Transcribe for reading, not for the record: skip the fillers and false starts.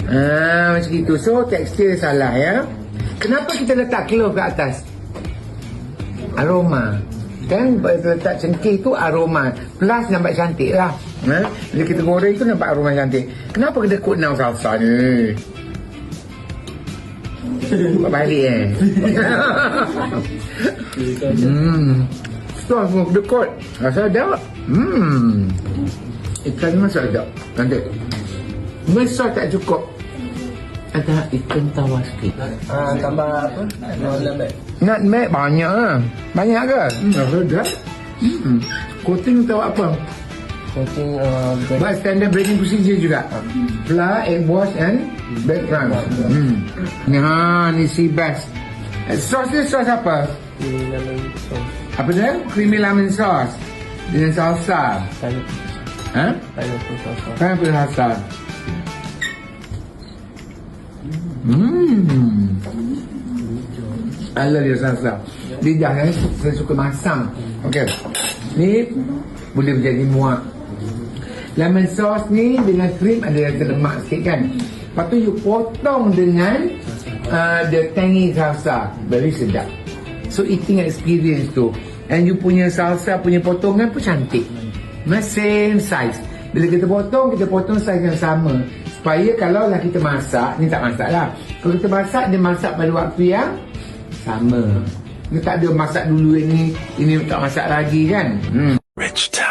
Macam itu. So tekstur salah ya. Kenapa kita letak clove kat atas? Aroma. Kan letak cengkeh tu aroma. Plus nampak cantik lah. Bila kita goreng tu nampak aroma cantik. Kenapa kita kut now salsa ni? Buat balik Sos pun dekot. Rasa sedap. Ikan masak sedap. Cantik. Sos tak cukup. Ada ikan tawar sikit. Tambah apa? Nutmeg banyak lah. Banyak ke? Sedap. Coating tahu apa? Coating Buat standard breading procedure juga. Flour, egg wash and breadcrumbs. Ni si best. Sos ni sos apa? lemon sauce. Apa dia? Creamy lemon sauce dengan salsa. Pineapple salsa. Pineapple salsa. I love your salsa. Lidah kan, saya suka masam. Okey. Ni boleh menjadi muak. Lemon sauce ni dengan cream ada rasa lemak sikit kan. Lepas tu you potong dengan the tangy salsa. Very sedap. So eating experience tu. And you punya salsa punya potongan pun cantik. Same size. Bila kita potong size yang sama. Supaya kalau lah kita masak, ni tak masak lah. Kalau kita masak, dia masak pada waktu yang sama. Dia tak ada masak dulu ini tak masak lagi kan. Rich Town.